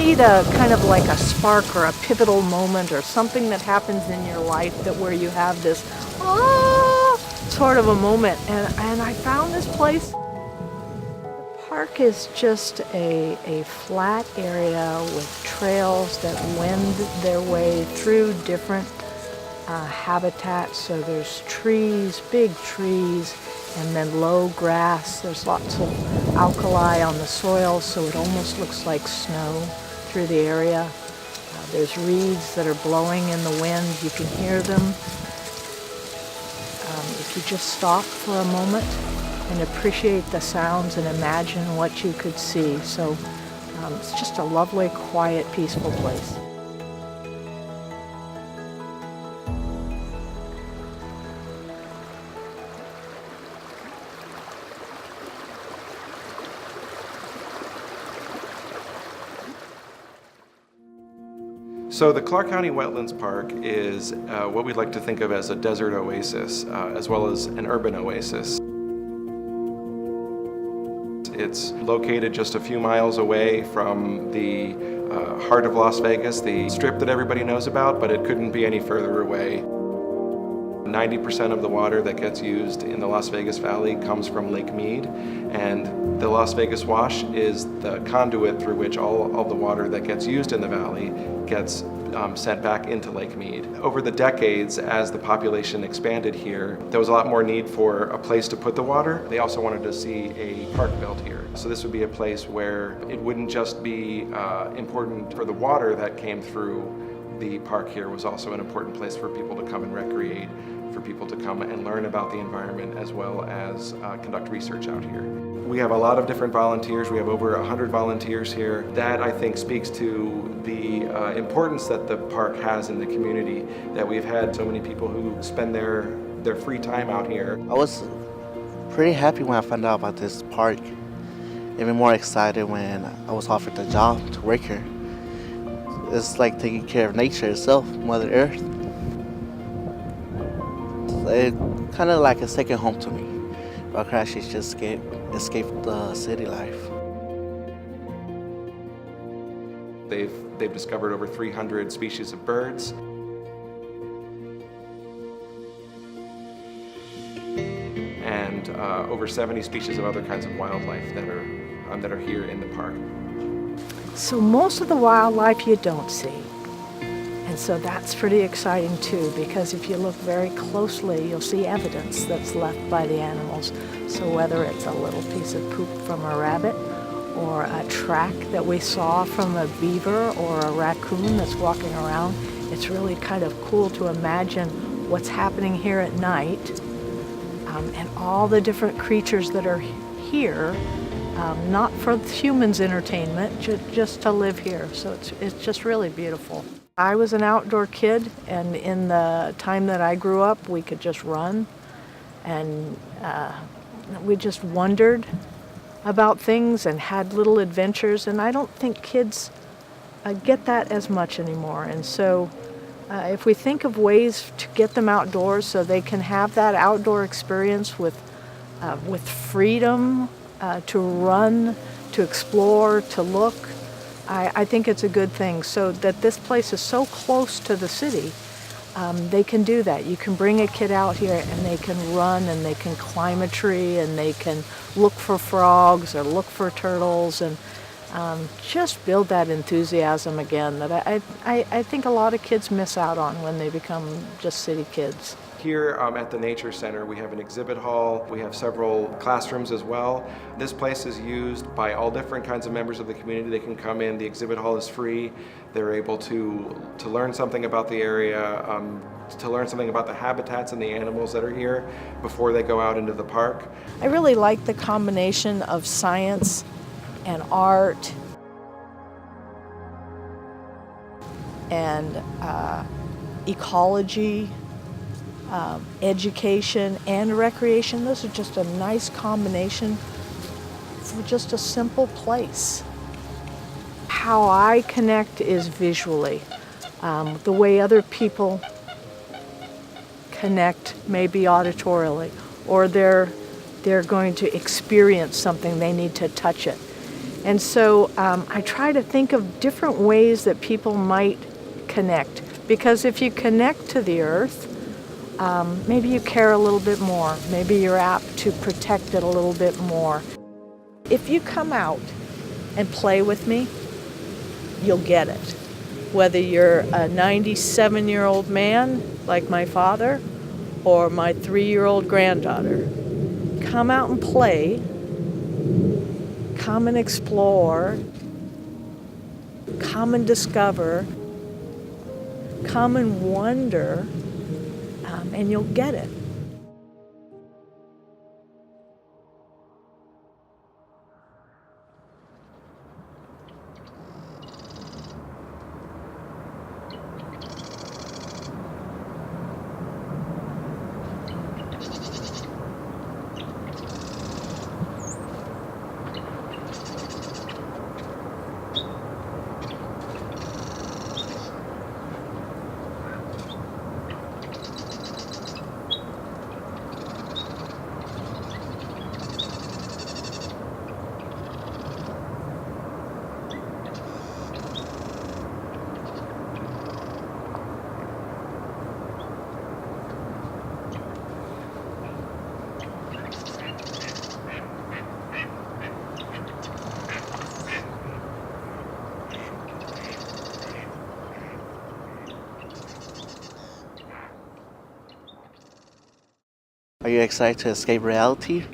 need a kind of like a spark or a pivotal moment or something that happens in your life that where you have this sort of a moment. And I found this place. The park is just a flat area with trails that wend their way through different habitats. So there's trees, big trees, and then low grass. There's lots of alkali on the soil, so it almost looks like snow through the area. There's reeds that are blowing in the wind. You can hear them. If you just stop for a moment and appreciate the sounds and imagine what you could see. So it's just a lovely, quiet, peaceful place. So the Clark County Wetlands Park is what we'd like to think of as a desert oasis, as well as an urban oasis. It's located just a few miles away from the heart of Las Vegas, the strip that everybody knows about, but it couldn't be any further away. 90% of the water that gets used in the Las Vegas Valley comes from Lake Mead, and the Las Vegas Wash is the conduit through which all the water that gets used in the valley gets sent back into Lake Mead. Over the decades, as the population expanded here, there was a lot more need for a place to put the water. They also wanted to see a park built here. So this would be a place where it wouldn't just be important for the water that came through the park here, was also an important place for people to come and recreate, for people to come and learn about the environment, as well as conduct research out here. We have a lot of different volunteers. We have over 100 volunteers here. That, I think, speaks to the importance that the park has in the community, that we've had so many people who spend their free time out here. I was pretty happy when I found out about this park. Even more excited when I was offered the job to work here. It's like taking care of nature itself, Mother Earth. It's kind of like a second home to me. I could actually just escape the city life. They've discovered over 300 species of birds. And over 70 species of other kinds of wildlife that are here in the park. So most of the wildlife you don't see. And so that's pretty exciting too, because if you look very closely, you'll see evidence that's left by the animals. So whether it's a little piece of poop from a rabbit, or a track that we saw from a beaver or a raccoon that's walking around, it's really kind of cool to imagine what's happening here at night, and all the different creatures that are here, not for humans' entertainment, just to live here. So it's just really beautiful. I was an outdoor kid, and in the time that I grew up, we could just run, and we just wondered about things and had little adventures, and I don't think kids get that as much anymore. And so if we think of ways to get them outdoors so they can have that outdoor experience with freedom, to run, to explore, to look, I think it's a good thing. So that this place is so close to the city, they can do that. You can bring a kid out here and they can run and they can climb a tree and they can look for frogs or look for turtles, and just build that enthusiasm again that I think a lot of kids miss out on when they become just city kids. Here at the Nature Center, we have an exhibit hall. We have several classrooms as well. This place is used by all different kinds of members of the community. They can come in. The exhibit hall is free. They're able to learn something about the area, to learn something about the habitats and the animals that are here before they go out into the park. I really like the combination of science and art and ecology, education and recreation. Those are just a nice combination for just a simple place. How I connect is visually. The way other people connect may be auditorily, or they're going to experience something, they need to touch it. And so I try to think of different ways that people might connect. Because if you connect to the earth, maybe you care a little bit more. Maybe you're apt to protect it a little bit more. If you come out and play with me, you'll get it. Whether you're a 97-year-old man like my father or my 3-year-old granddaughter, come out and play, come and explore, come and discover, come and wonder, and you'll get it. Are you excited to escape reality?